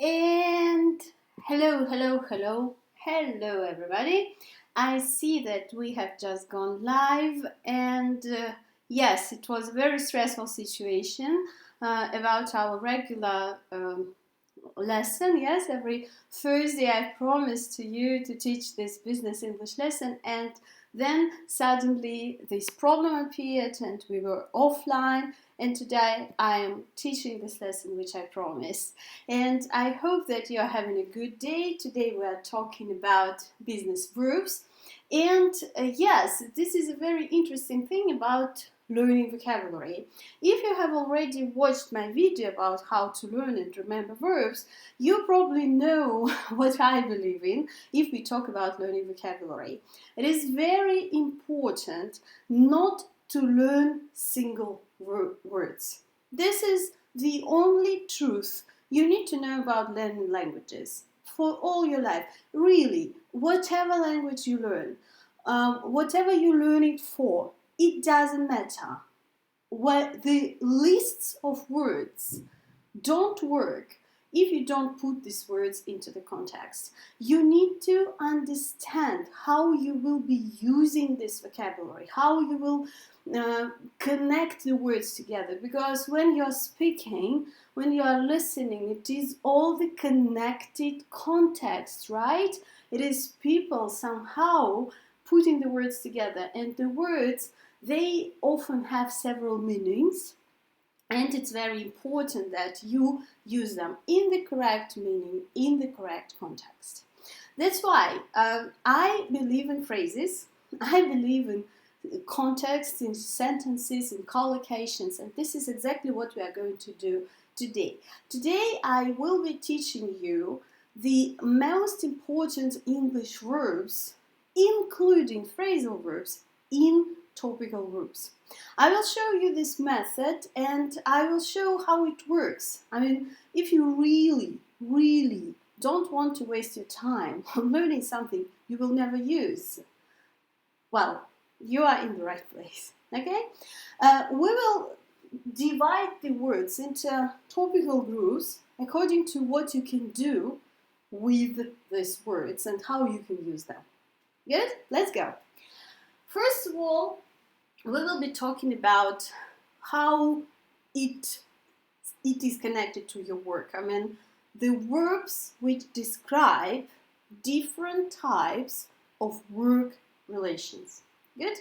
And hello, everybody. I see that we have just gone live, and yes, it was a very stressful situation about our regular lesson. Yes, every Thursday I promised to you to teach this business English lesson, and then suddenly this problem appeared, and we were offline. And today I am teaching this lesson which I promised. And I hope that you are having a good day. Today we are talking about business verbs. And yes, this is a very interesting thing about learning vocabulary. If you have already watched my video about how to learn and remember verbs, you probably know what I believe in if we talk about learning vocabulary. It is very important not to learn single words. This is the only truth you need to know about learning languages for all your life. Really, whatever language you learn, whatever you learn it for, it doesn't matter. What the lists of words don't work if you don't put these words into the context. You need to understand how you will be using this vocabulary, how you will connect the words together, because when you're speaking, when you are listening, it is all the connected context, right? It is people somehow putting the words together, and the words, they often have several meanings. And it's very important that you use them in the correct meaning, in the correct context. That's why I believe in phrases, I believe in context, in sentences, in collocations, and this is exactly what we are going to do today. Today I will be teaching you the most important English verbs, including phrasal verbs, in topical groups. I will show you this method and I will show how it works. I mean, if you really don't want to waste your time on learning something you will never use, well, you are in the right place, okay? We will divide the words into topical groups according to what you can do with these words and how you can use them. Good? Let's go. First of all, we will be talking about how it is connected to your work. I mean, the verbs which describe different types of work relations. Good?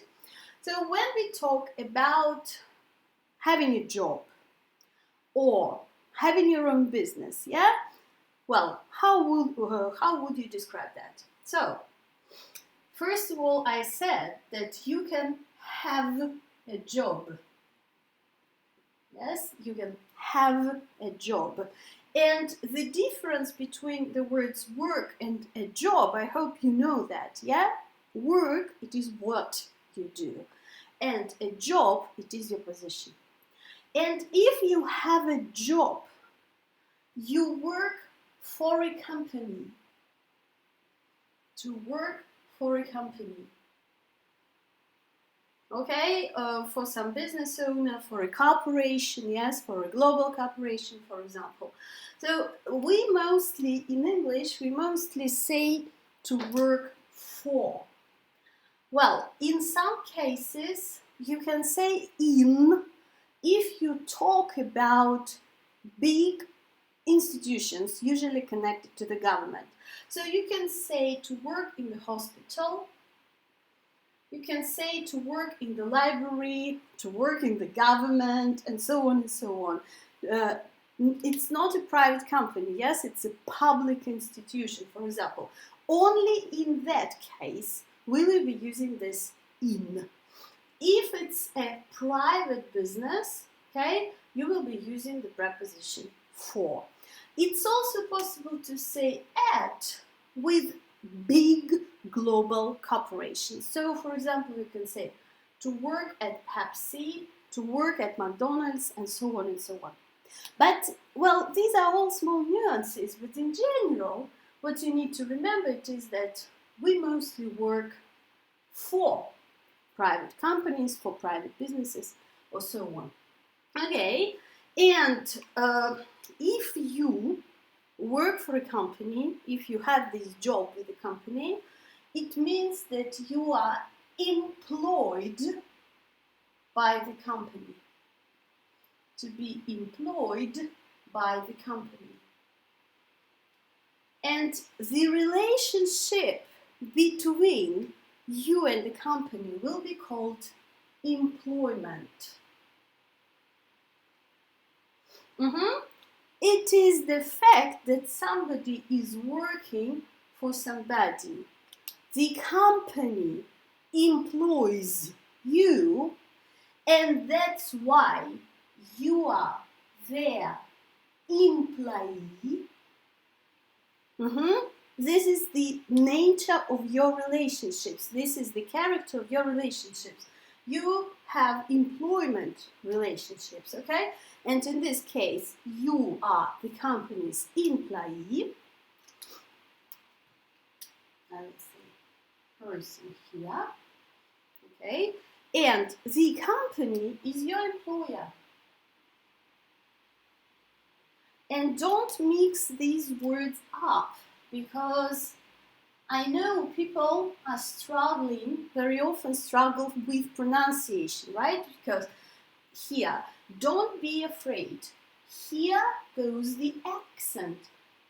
So when we talk about having a job or having your own business, yeah? Well, how would you describe that? So, first of all, I said that you can have a job. Yes, you can have a job. And the difference between the words work and a job, I hope you know that, yeah? Work, it is what you do. And a job, it is your position. And if you have a job, you work for a company. To work for a company. Okay, for some business owner, for a corporation, yes, for a global corporation, for example. So we mostly, in English, we mostly say to work for. Well, in some cases, you can say in if you talk about big institutions, usually connected to the government. So you can say to work in the hospital, you can say to work in the library, to work in the government, and so on and so on. It's not a private company, yes, it's a public institution, for example. Only in that case we will be using this in. If it's a private business, okay, you will be using the preposition for. It's also possible to say at with big global corporations. So, for example, you can say to work at Pepsi, to work at McDonald's, and so on and so on. But, well, these are all small nuances, but in general, what you need to remember is that we mostly work for private companies, for private businesses, or so on. Okay, and if you work for a company, if you have this job with a company, it means that you are employed by the company. To be employed by the company. And the relationship between you and the company will be called employment. It is the fact that somebody is working for somebody. The company employs you, and that's why you are their employee. This is the nature of your relationships. This is the character of your relationships. You have employment relationships, okay? And in this case, you are the company's employee. Let's see, person here, okay? And the company is your employer. And don't mix these words up, because I know people are struggling, very often struggle with pronunciation, right? Because here, don't be afraid. Here goes the accent,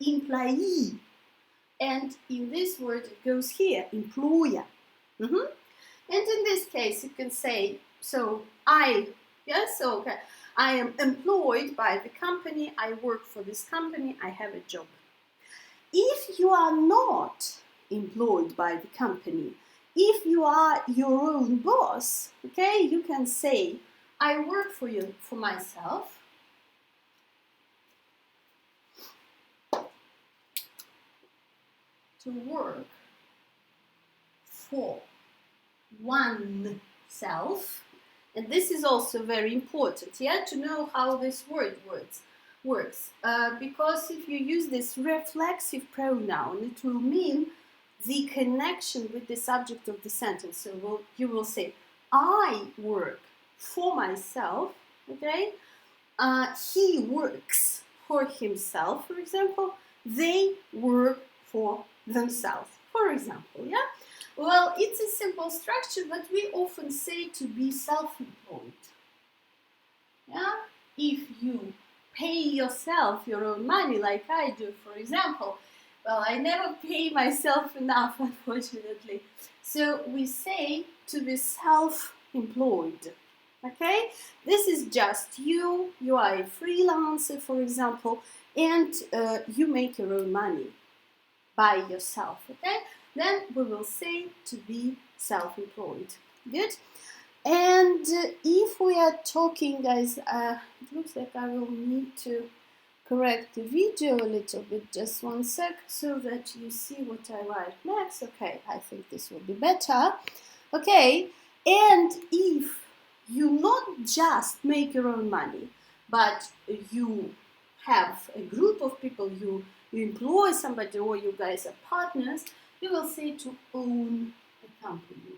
employee. And in this word, it goes here, employer. And in this case, you can say, so I am employed by the company, I work for this company, I have a job. If you are not employed by the company, if you are your own boss, okay, you can say, I work for myself. To work for oneself. And this is also very important, to know how this word works. Because if you use this reflexive pronoun, it will mean the connection with the subject of the sentence. So you will say, I work for myself, okay? He works for himself, for example. They work for themselves, for example, Well, it's a simple structure, but we often say to be self-employed. If you pay yourself your own money, like I do, for example, well, I never pay myself enough, unfortunately. So we say to be self-employed. Okay? This is just you are a freelancer, for example, and you make your own money by yourself, okay? Then we will say to be self-employed. Good? And if we are talking, guys, it looks like I will need to correct the video a little bit, just 1 sec, so that you see what I write next. Okay, I think this will be better. Okay, and if you not just make your own money, but you have a group of people, you employ somebody, or you guys are partners, you will say to own a company.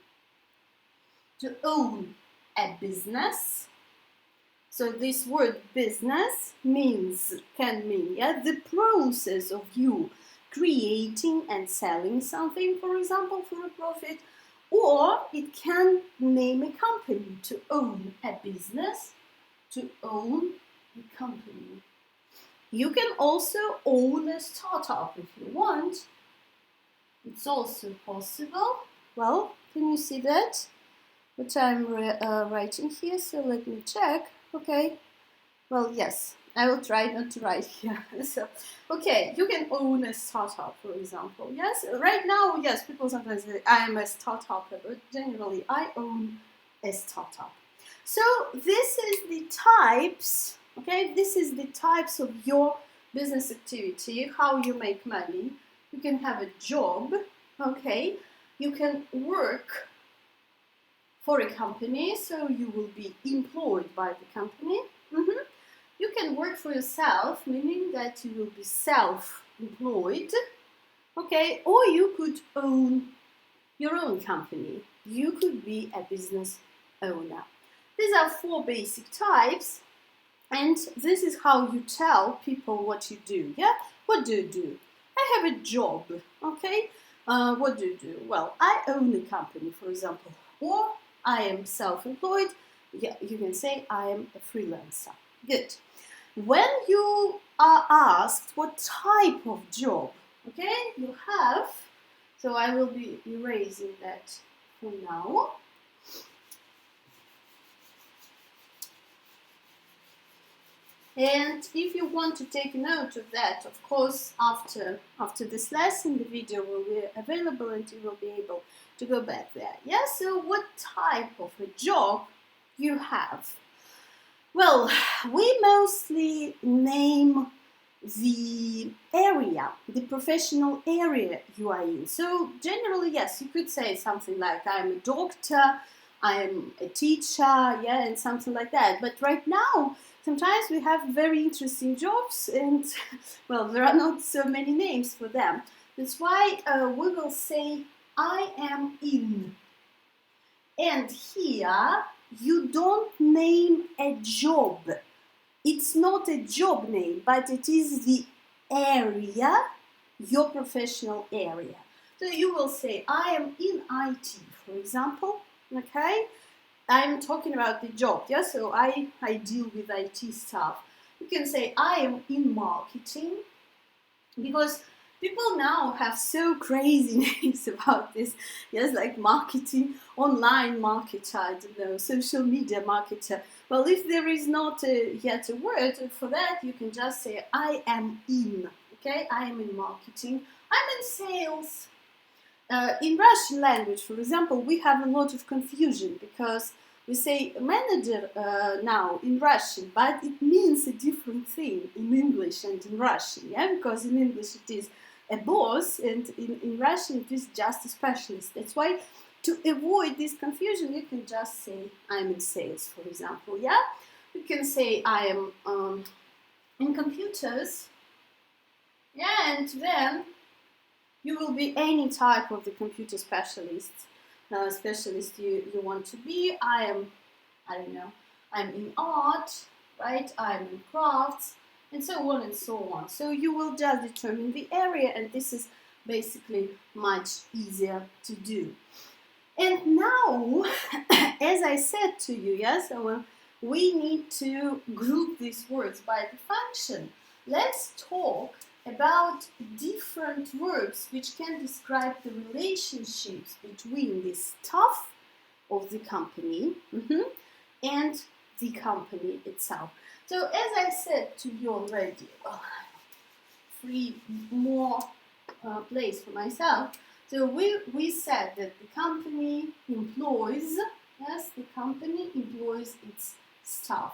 To own a business. So this word business can mean the process of you creating and selling something, for example, for a profit, or it can name a company. To own a business, to own a company. You can also own a startup if you want. It's also possible. Well, can you see that? What I'm writing here, so let me check. Okay, well, yes, I will try not to write here. So, okay, you can own a startup, for example. Yes, right now, yes, people sometimes say I am a startup, but generally I own a startup. So this is the types, okay, this is the types of your business activity, how you make money. You can have a job, okay, you can work for a company, so you will be employed by the company. You can work for yourself, meaning that you will be self-employed, okay, or you could own your own company. You could be a business owner. These are 4 basic types, and this is how you tell people what you do, What do you do? I have a job, okay? What do you do? Well, I own a company, for example, or I am self-employed. Yeah, you can say I am a freelancer. Good. When you are asked what type of job, okay, you have, so I will be erasing that for now. And if you want to take note of that, of course, after this lesson, the video will be available and you will be able to go back there. Yeah, so what type of a job you have? Well, we mostly name the area, the professional area you are in. So generally, yes, you could say something like I'm a doctor, I'm a teacher, yeah, and something like that. But right now, sometimes we have very interesting jobs and, well, there are not so many names for them. That's why we will say I am in. And here, you don't name a job. It's not a job name, but it is the area, your professional area. So you will say, I am in IT, for example, okay? I'm talking about the job, yeah? So I deal with IT stuff. You can say, I am in marketing, because people now have so crazy names about this, yes, like marketing, online marketer, I don't know, social media marketer. Well, if there is not yet a word for that, you can just say I am in, okay, I am in marketing, I'm in sales. In Russian language, for example, we have a lot of confusion because we say manager now in Russian, but it means a different thing in English and in Russian, yeah? Because in English it is a boss and in Russian it is just a specialist. That's why to avoid this confusion, you can just say I'm in sales, for example, yeah? You can say I am in computers, yeah, and then you will be any type of the computer specialist you want to be. I don't know, I'm in art, right? I'm in crafts, and so on and so on. So you will just determine the area, and this is basically much easier to do. And now, as I said to you, yes, we need to group these words by the function. Let's talk about different verbs which can describe the relationships between the staff of the company and the company itself. So as I said to you already, free more place for myself. So we said that the company employs, yes, the company employs its staff.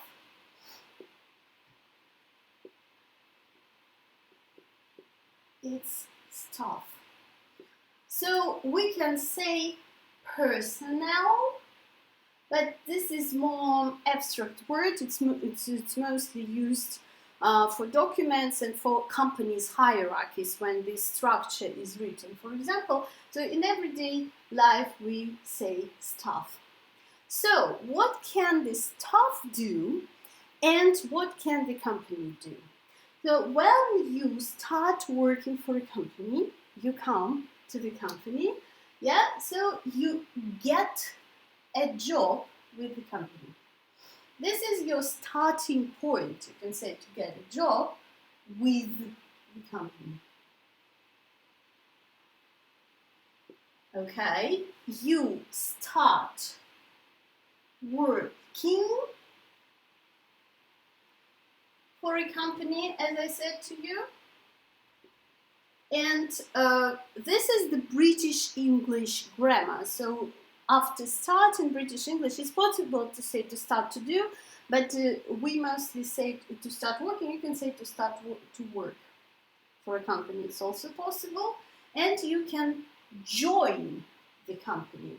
Its staff. So we can say personnel, but this is more abstract word. It's mostly used for documents and for companies' hierarchies when this structure is written, for example. So in everyday life we say staff. So what can the staff do and what can the company do? So when you start working for a company, you come to the company, yeah, so you get a job with the company. This is your starting point, you can say, to get a job with the company. Okay, you start working for a company, as I said to you. And this is the British English grammar. So after start in British English, it's possible to say to start to do, but we mostly say to start working. You can say to start to work for a company. It's also possible. And you can join the company.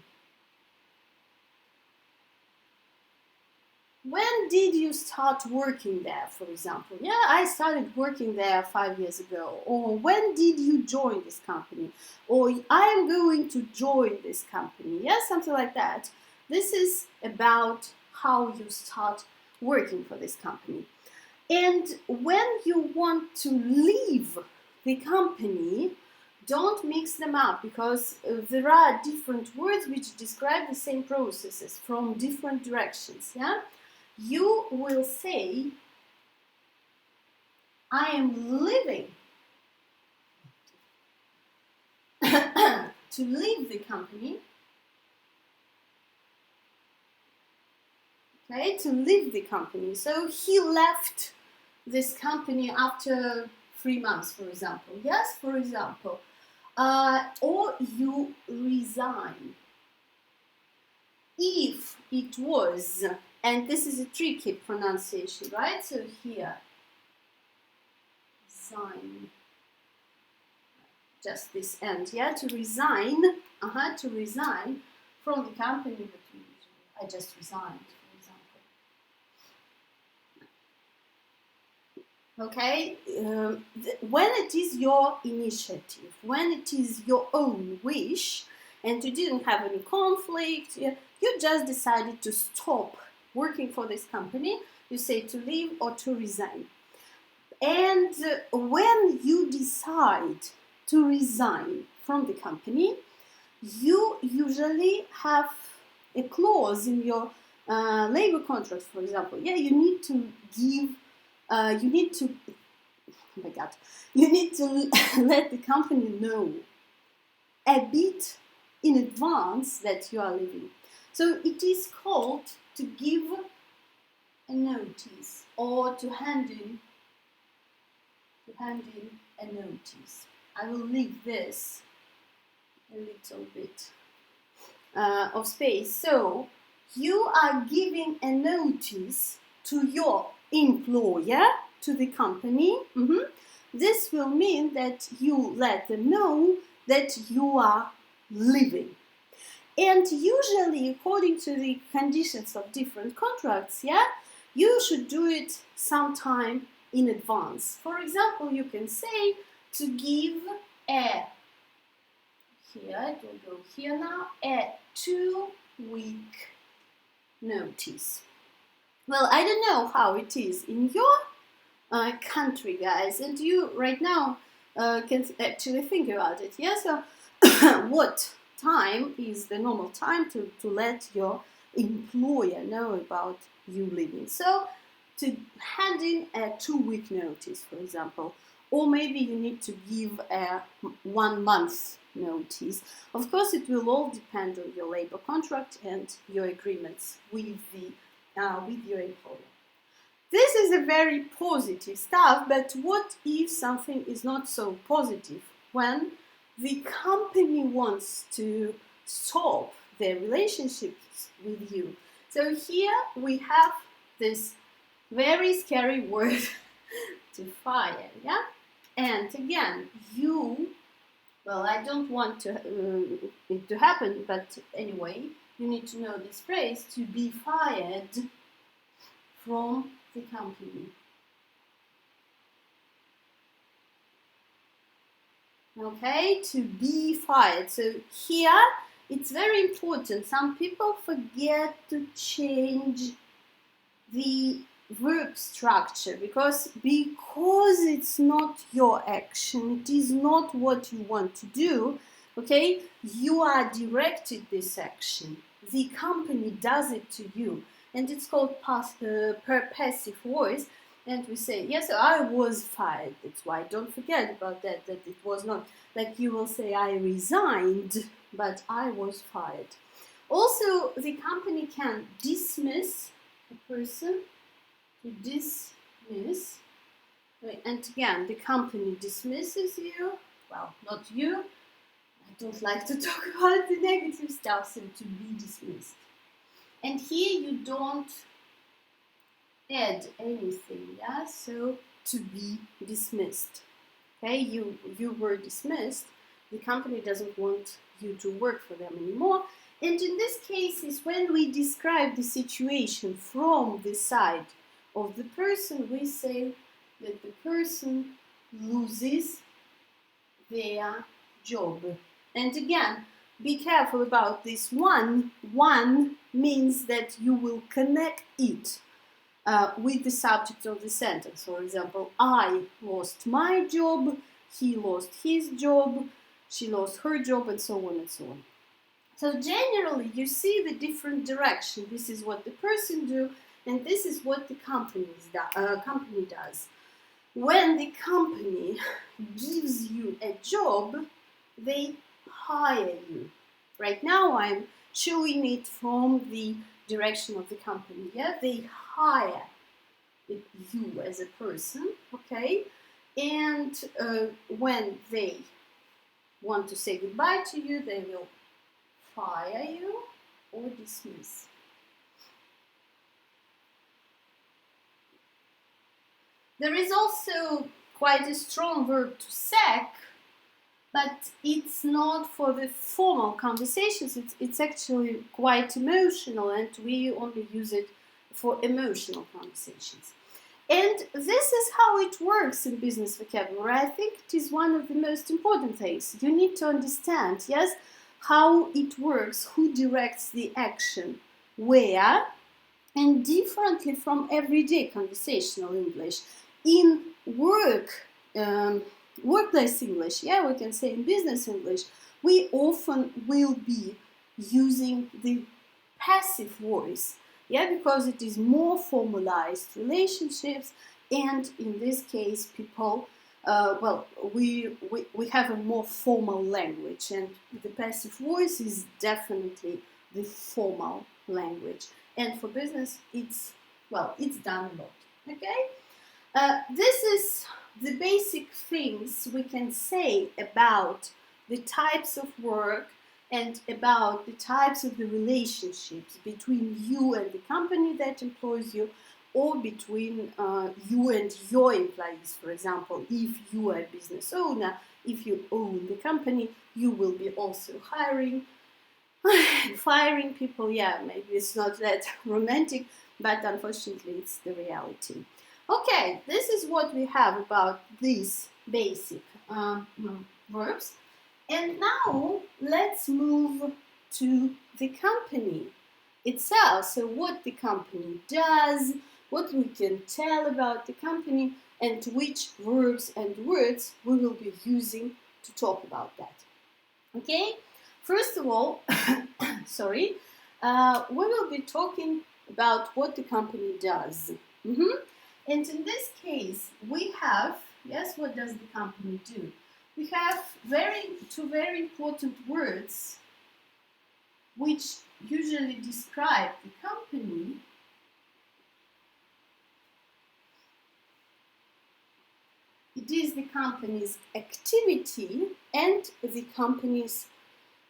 When did you start working there, for example? Yeah, I started working there 5 years ago. Or when did you join this company? Or I am going to join this company. Yeah, something like that. This is about how you start working for this company. And when you want to leave the company, don't mix them up, because there are different words which describe the same processes from different directions. Yeah, you will say, I am leaving. To leave the company. Okay, to leave the company. So he left this company after 3 months, for example. Yes, for example. Or you resign. If it was, and this is a tricky pronunciation, right? So here, resign. Just this end, yeah, to resign, to resign from the company, but I just resigned, for example. Okay, when it is your initiative, when it is your own wish, and you didn't have any conflict, you just decided to stop working for this company, you say to leave or to resign. And when you decide to resign from the company, you usually have a clause in your labor contract, for example. Yeah, you need to give, you need to let the company know a bit in advance that you are leaving. So it is called to give a notice, or to hand in a notice. I will leave this a little bit of space. So you are giving a notice to your employer, to the company. This will mean that you let them know that you are leaving. And usually, according to the conditions of different contracts, you should do it sometime in advance. For example, you can say to give a, here, it will go here now, a 2-week notice. Well, I don't know how it is in your country, guys, and you right now can actually think about it. Yeah, so what time is the normal time to let your employer know about you leaving? So to hand in a 2-week notice, for example, or maybe you need to give a 1 month notice. Of course, it will all depend on your labor contract and your agreements with your employer. This is a very positive stuff, but what if something is not so positive? When the company wants to stop their relationships with you. So here we have this very scary word to fire, yeah? And again, well, I don't want it to happen, but anyway, you need to know this phrase, to be fired from the company. Okay, to be fired. So here, it's very important. Some people forget to change the verb structure because it's not your action, it is not what you want to do. Okay, you are directed this action. The company does it to you, and it's called passive voice. And we say, yes, I was fired. That's why don't forget about that it was not like you will say I resigned, but I was fired. Also, the company can dismiss a person, to dismiss, and again, the company dismisses you. Well, not you. I don't like to talk about the negative stuff, so to be dismissed. And here you don't add anything, yeah? So to be dismissed. Okay, you were dismissed. The company doesn't want you to work for them anymore. And in this case is when we describe the situation from the side of the person, we say that the person loses their job. And again, be careful about this one. One means that you will connect it with the subject of the sentence. For example, I lost my job, he lost his job, she lost her job, and so on and so on. So generally, you see the different direction. This is what the person do, and this is what the company does. When the company gives you a job, they hire you. Right now, I'm showing it from the direction of the company. Yeah, they hire you as a person, okay? And when they want to say goodbye to you, they will fire you or dismiss. There is also quite a strong verb to sack, but it's not for the formal conversations. It's actually quite emotional, and we only use it for emotional conversations. And this is how it works in business vocabulary. I think it is one of the most important things. You need to understand, yes, how it works, who directs the action, where, and differently from everyday conversational English. In workplace English, yeah, we can say in business English, we often will be using the passive voice, yeah, because it is more formalized relationships, and in this case, people, we have a more formal language, and the passive voice is definitely the formal language. And for business, it's done a lot. Okay, this is the basic things we can say about the types of work and about the types of the relationships between you and the company that employs you, or between you and your employees. For example, if you are a business owner, if you own the company, you will be also hiring and firing people. Yeah, maybe it's not that romantic, but unfortunately it's the reality. Okay, this is what we have about these basic verbs. And now let's move to the company itself. So what the company does, what we can tell about the company, and which verbs and words we will be using to talk about that. Okay, first of all, we will be talking about what the company does. And in this case, we have, yes, what does the company do? We have two very important words which usually describe the company. It is the company's activity and the company's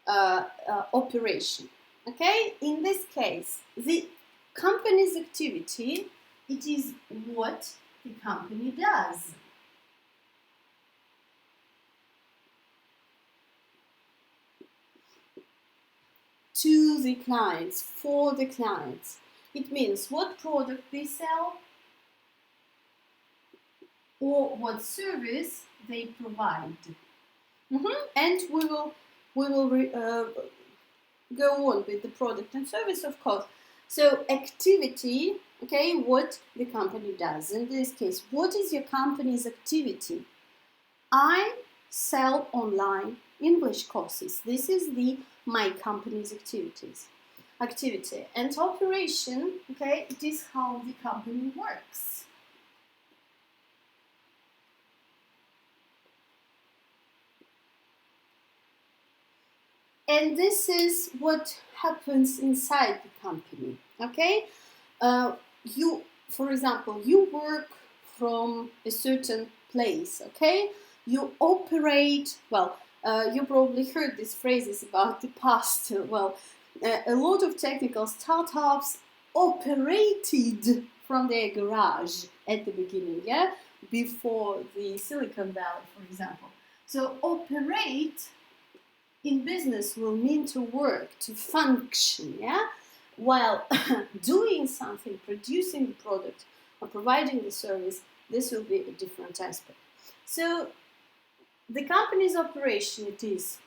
operation. Okay, in this case, the company's activity, it is what the company does. To the clients, for the clients. It means what product they sell or what service they provide. And we will go on with the product and service, of course. So activity, okay, what the company does. In this case, what is your company's activity? I sell online English courses. This is my company's activity. And operation, okay, it is how the company works. And this is what happens inside the company, okay? For example, you work from a certain place, okay? You operate, you probably heard these phrases about the past. A lot of technical startups operated from their garage at the beginning, yeah? Before the Silicon Valley, for example. So operate in business will mean to work, to function, yeah? While doing something, producing the product or providing the service, this will be a different aspect. So the company's operation, it is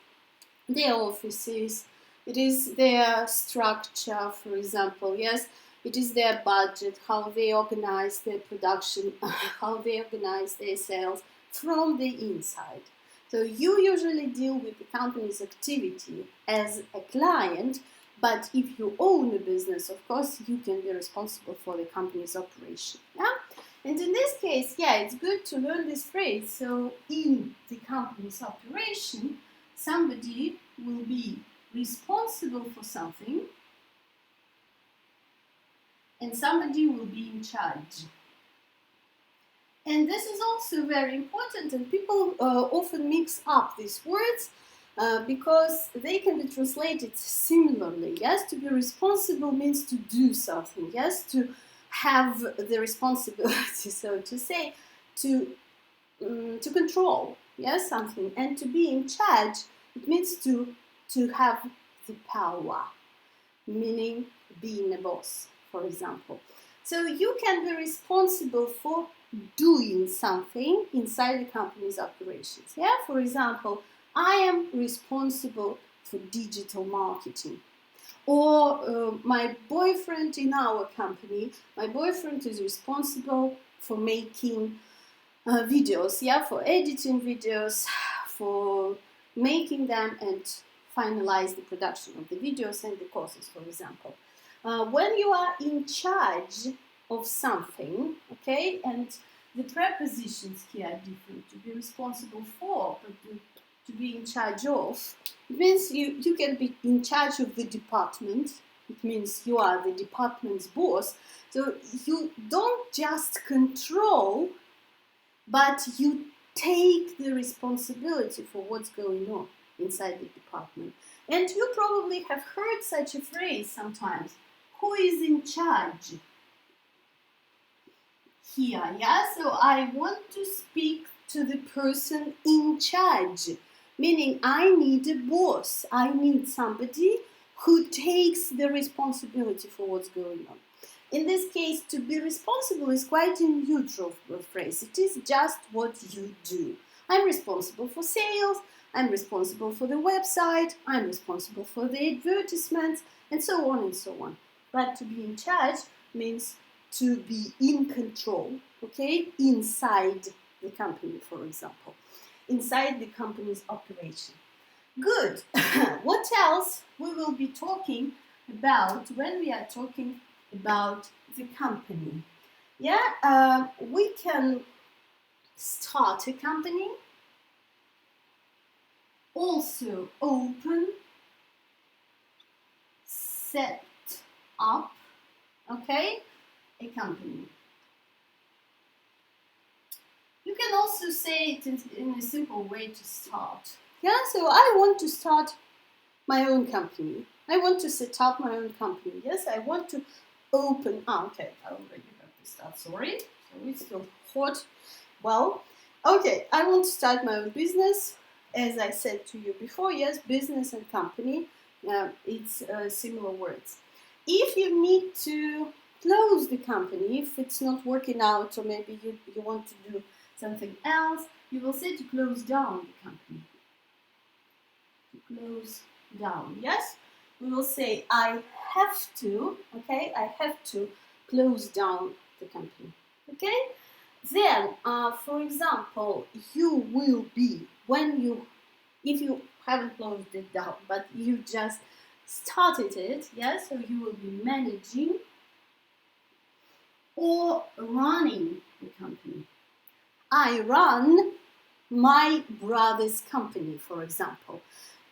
their offices, it is their structure, for example, yes? It is their budget, how they organize their production, how they organize their sales, from the inside. So you usually deal with the company's activity as a client, but if you own a business, of course, you can be responsible for the company's operation. Yeah? And in this case, yeah, it's good to learn this phrase. So in the company's operation, somebody will be responsible for something and somebody will be in charge. And this is also very important, and people often mix up these words because they can be translated similarly. Yes, to be responsible means to do something. Yes, to have the responsibility, so to say, to control, yes, something. And to be in charge, it means to have the power, meaning being a boss, for example. So you can be responsible for doing something inside the company's operations. Yeah, for example, I am responsible for digital marketing. Or my boyfriend in our company, my boyfriend is responsible for making videos, yeah, for editing videos, for making them and finalize the production of the videos and the courses, for example. When you are in charge of something, okay, and the prepositions here are different. To be responsible for, but to be in charge of, it means you can be in charge of the department. It means you are the department's boss. So you don't just control, but you take the responsibility for what's going on inside the department. And you probably have heard such a phrase sometimes. Who is in charge? Here, yeah? So I want to speak to the person in charge, meaning I need a boss. I need somebody who takes the responsibility for what's going on. In this case, to be responsible is quite a neutral phrase. It is just what you do. I'm responsible for sales, I'm responsible for the website, I'm responsible for the advertisements, and so on and so on. But to be in charge means to be in control, okay, inside the company, for example, inside the company's operation. Good. What else we will be talking about when we are talking about the company? Yeah, we can start a company, also open, set up, okay, a company. You can also say it in a simple way to start. Yeah, so I want to start my own company. I want to set up my own company. Yes, I want to open. Okay, I already have to start. Sorry, so it's still hot. Well, okay, I want to start my own business. As I said to you before, yes, business and company, it's similar words. If you need to close the company, if it's not working out, or maybe you want to do something else, you will say to close down the company. To close down, yes? We will say I have to, okay? I have to close down the company, okay? Then, for example, you will be, if you haven't closed it down, but you just started it, yes? So you will be managing or running the company. I run my brother's company, for example.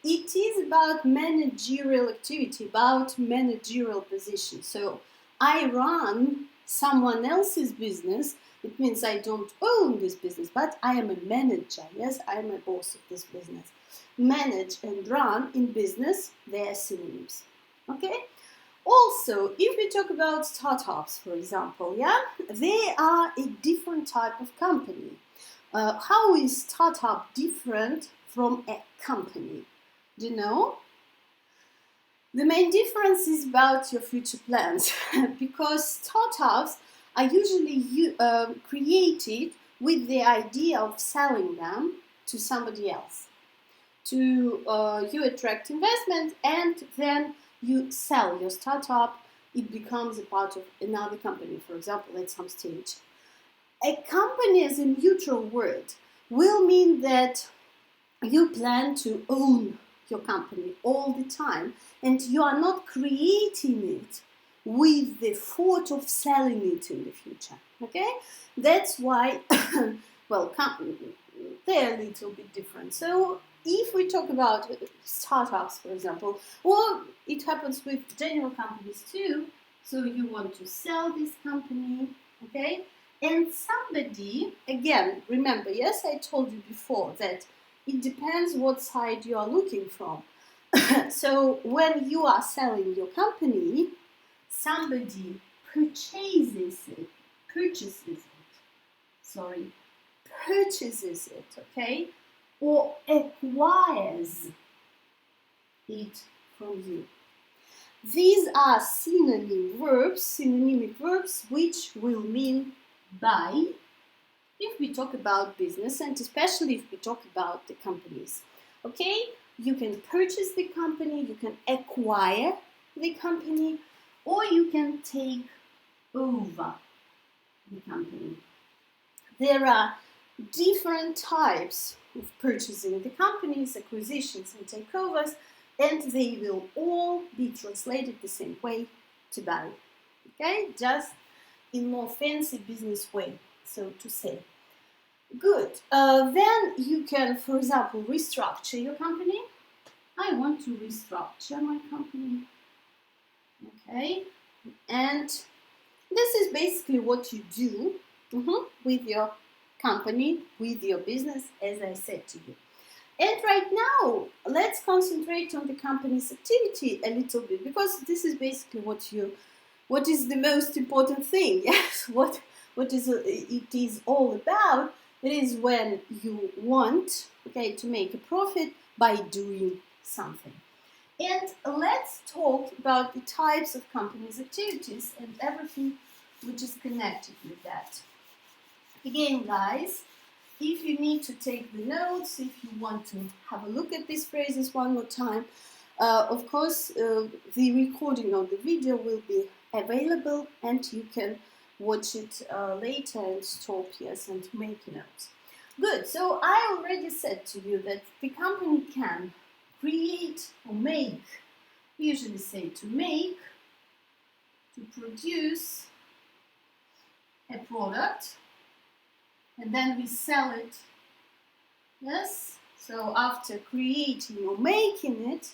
It is about managerial activity, about managerial position. So I run someone else's business. It means I don't own this business, but I am a manager. Yes, I am a boss of this business. Manage and run in business, they are synonyms. Okay? Also, if we talk about startups, for example, yeah, they are a different type of company. How is startup different from a company? Do you know? The main difference is about your future plans because startups are usually created with the idea of selling them to somebody else. You attract investment and then you sell your startup, it becomes a part of another company, for example, at some stage. A company is a neutral word. will mean that you plan to own your company all the time, and you are not creating it with the thought of selling it in the future. Okay, that's why well, they're a little bit different. So if we talk about startups, for example, or it happens with general companies too, so you want to sell this company, okay, and somebody, again, remember, yes, I told you before that it depends what side you are looking from. So when you are selling your company, somebody purchases it, okay, or acquires it from you. These are synonymic verbs, which will mean buy if we talk about business, and especially if we talk about the companies. Okay, you can purchase the company, you can acquire the company, or you can take over the company. There are different types of purchasing the companies, acquisitions and takeovers, and they will all be translated the same way to buy. Okay, just in more fancy business way, so to say. Good. Then you can, for example, restructure your company. I want to restructure my company. Okay, and this is basically what you do with your company, with your business, as I said to you. And right now, let's concentrate on the company's activity a little bit, because this is basically what is the most important thing. Yes, what it is all about. It is when you want, okay, to make a profit by doing something. And let's talk about the types of companies' activities and everything which is connected with that. Again, guys, if you need to take the notes, if you want to have a look at these phrases one more time, of course, the recording of the video will be available, and you can watch it later and stop, yes, and make notes. Good, so I already said to you that the company can create or make, we usually say to make, to produce a product, and then we sell it. Yes, so after creating or making it,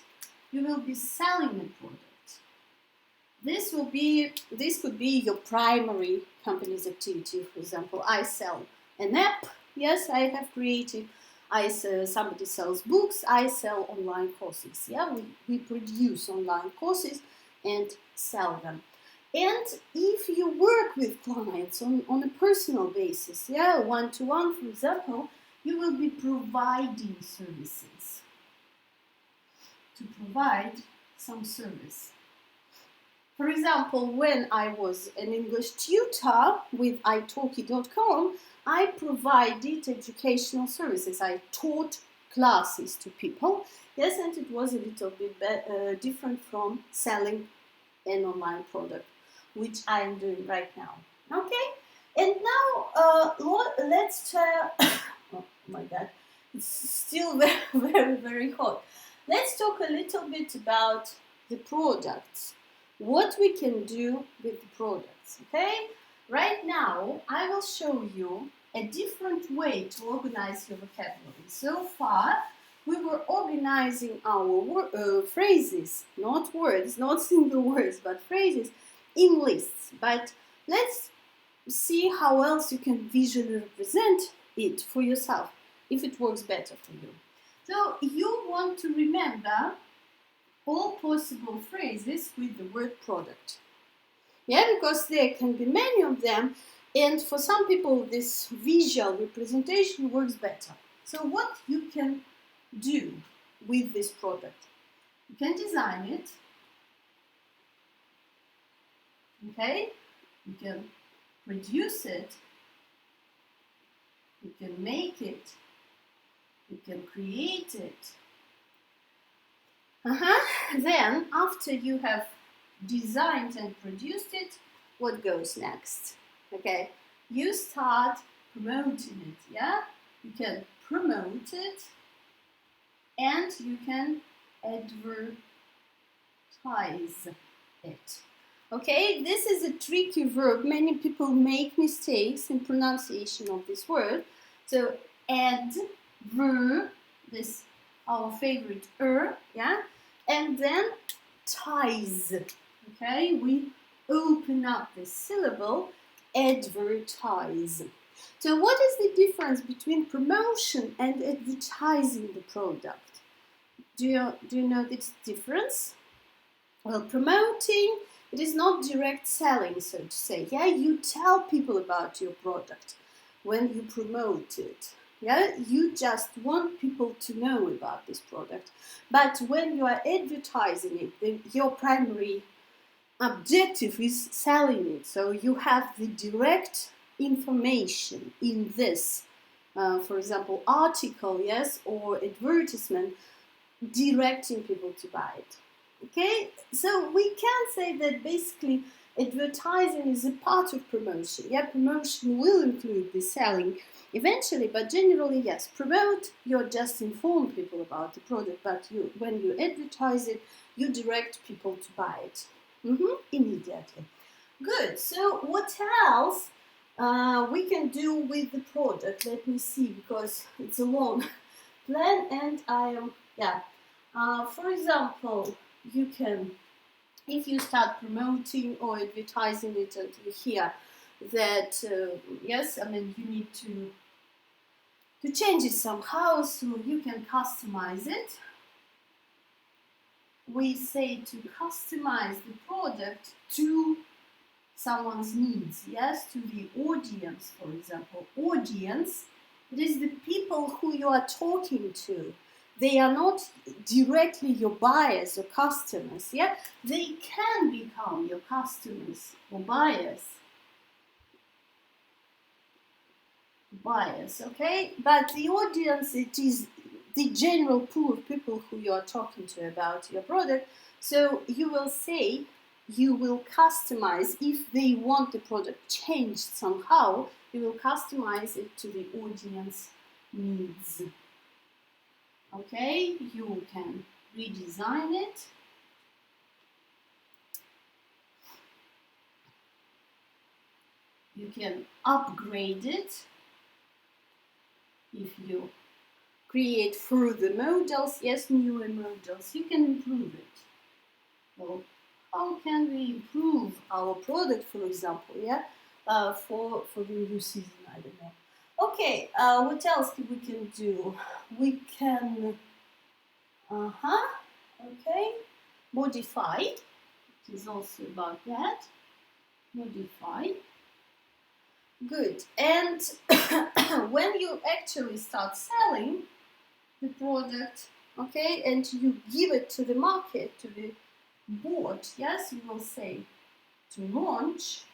you will be selling the product. This could be your primary company's activity. For example, I sell an app. Yes, I have created. Somebody sells books. I sell online courses. Yeah, we produce online courses and sell them. And if you work with clients on a personal basis, yeah, one-to-one, for example, you will be providing services. To provide some service. For example, when I was an English tutor with italki.com, I provided educational services. I taught classes to people. Yes, and it was a little bit different from selling an online product, which I am doing right now. Okay? And now let's oh my God, it's still very, very, very hot. Let's talk a little bit about the products. What we can do with the products, okay? Right now, I will show you a different way to organize your vocabulary. So far, we were organizing our phrases, not words, not single words, but phrases in lists. But let's see how else you can visually represent it for yourself, if it works better for you. So you want to remember all possible phrases with the word product. Yeah, because there can be many of them, and for some people this visual representation works better. So what you can do with this product? You can design it. Okay? You can produce it. You can make it. You can create it. Then, after you have designed and produced it, what goes next? Okay, you start promoting it, yeah? you can promote it, and you can advertise it. Okay, this is a tricky verb. Many people make mistakes in pronunciation of this word. So this our favorite yeah, and then ties. Okay, we open up this syllable, advertise. So what is the difference between promotion and advertising the product? Do you know this difference? Well, promoting, it is not direct selling, so to say. Yeah, you tell people about your product when you promote it. Yeah, you just want people to know about this product. But when you are advertising it, your primary objective is selling it. So you have the direct information in this, for example, article, yes, or advertisement, directing people to buy it. Okay, so we can say that basically advertising is a part of promotion. Yeah, promotion will include the selling eventually, but generally, yes, promote, you're just inform people about the product, but when you advertise it, you direct people to buy it immediately. Good, so what else we can do with the product? Let me see, because it's a long plan and I am, for example, you can, if you start promoting or advertising it and you hear that, yes, I mean, you need to change it somehow, so you can customize it. We say to customize the product to someone's needs, yes, to the audience, for example. Audience, it is the people who you are talking to. They are not directly your buyers or customers, yeah? They can become your customers or buyers. Okay? But the audience, it is the general pool of people who you are talking to about your product. So you will say, you will customize, if they want the product changed somehow, you will customize it to the audience needs. Okay, you can redesign it. You can upgrade it if you create further models, yes, newer models, you can improve it. Well, how can we improve our product, for example, yeah, for the new season, I don't know. Okay, what else we can do? We can, okay, modify, it is also about that, modify. Good, and when you actually start selling the product, okay, and you give it to the market, to the board, yes, you will say to launch.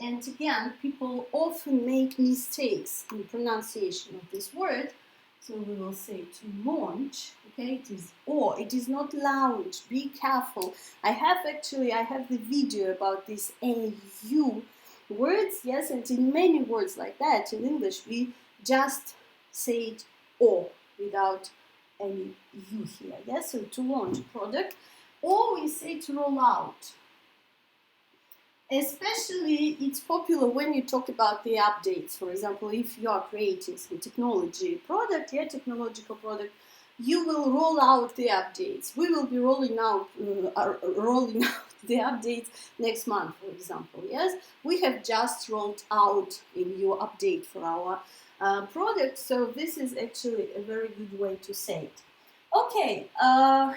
And again, people often make mistakes in pronunciation of this word, so we will say to launch, okay, it is not launch, be careful. I have the video about this AU words, yes, and in many words like that in English, we just say it or without any U here, yes, so to launch a product, or we say to roll out. Especially, it's popular when you talk about the updates. For example, if you are creating some technological product, you will roll out the updates. We will be rolling out the updates next month, for example. Yes, we have just rolled out a new update for our product, so this is actually a very good way to say it. Okay, and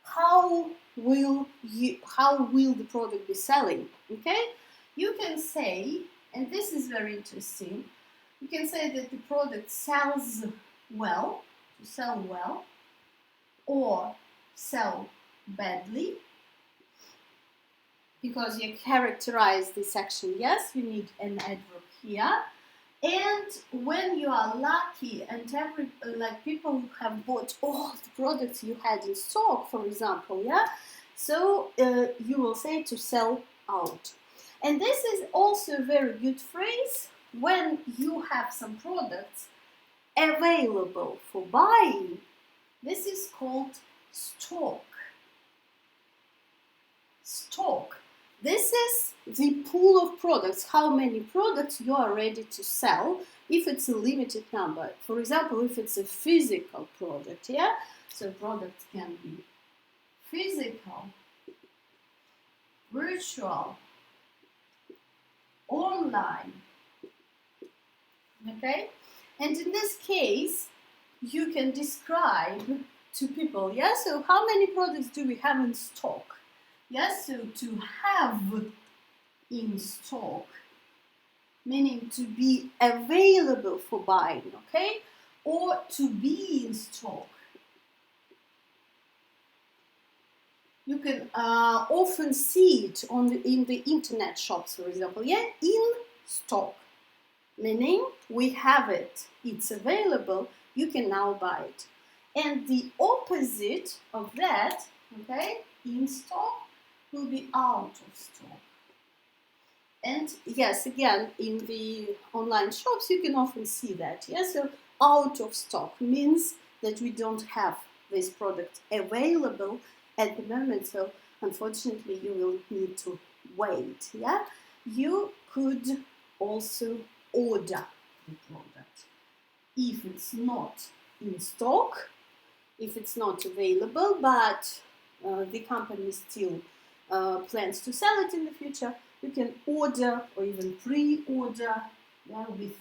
how will the product be selling? Okay, you can say, and this is very interesting, you can say that the product sells well, to sell well, or sell badly, because you characterize this action. Yes, you need an adverb here. And when you are lucky and people have bought all the products you had in stock, for example, yeah, so you will say to sell out. And this is also a very good phrase when you have some products available for buying, this is called stock. Stock. This is the pool of products, how many products you are ready to sell if it's a limited number. For example, if it's a physical product, yeah? So product can be physical, virtual, online, okay? And in this case, you can describe to people, yeah? So how many products do we have in stock? Yes, so to have in stock, meaning to be available for buying, okay? Or to be in stock. You can often see it in the internet shops, for example, yeah? In stock, meaning we have it, it's available, you can now buy it. And the opposite of that, okay, in stock, will be out of stock. And yes, again, in the online shops, you can often see that. Yes, so out of stock means that we don't have this product available at the moment. So unfortunately, you will need to wait. Yeah, you could also order the product if it's not in stock, if it's not available, but the company still plans to sell it in the future. You can order or even pre-order, yeah, with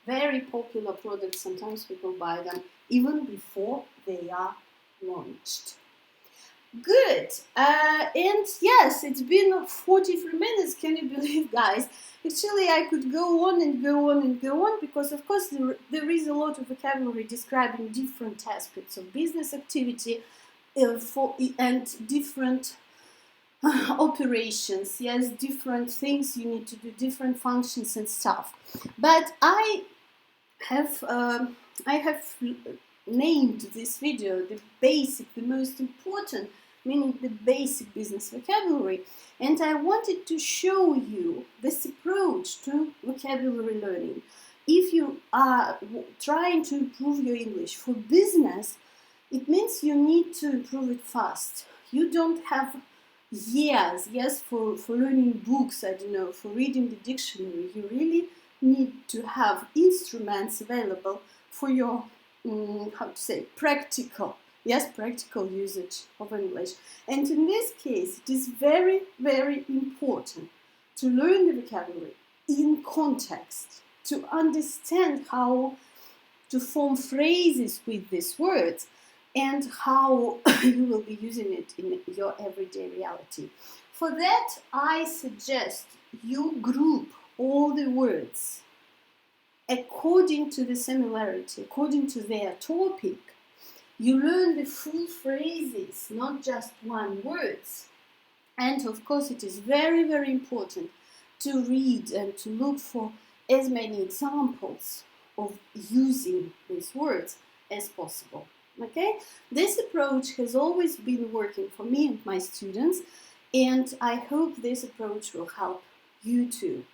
very popular products. Sometimes people buy them even before they are launched. Good. And yes, it's been 43 minutes. Can you believe, guys? Actually, I could go on and go on and go on because, of course, there is a lot of vocabulary describing different aspects of business activity and different operations. Yes, different things you need to do, different functions and stuff. But I have named this video the basic, the most important, meaning the basic business vocabulary. And I wanted to show you this approach to vocabulary learning. If you are trying to improve your English for business, it means you need to improve it fast. You don't have years, yes, for learning books, I don't know, for reading the dictionary. You really need to have instruments available for your, how to say, practical usage of English. And in this case, it is very, very important to learn the vocabulary in context, to understand how to form phrases with these words and how you will be using it in your everyday reality. For that, I suggest you group all the words according to the similarity, according to their topic. You learn the full phrases, not just one words. And of course, it is very, very important to read and to look for as many examples of using these words as possible. Okay? This approach has always been working for me and my students, and I hope this approach will help you too.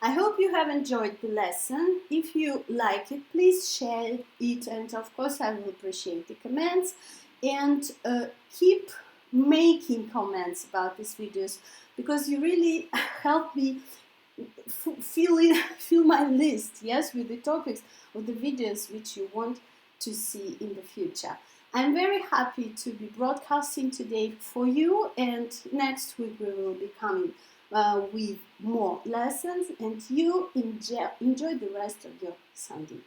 I hope you have enjoyed the lesson. If you like it, please share it, and of course I will appreciate the comments. And keep making comments about these videos because you really help me fill my list, yes, with the topics of the videos which you want to see in the future. I'm very happy to be broadcasting today for you, and next week we will be coming with more lessons, and you enjoy the rest of your Sunday.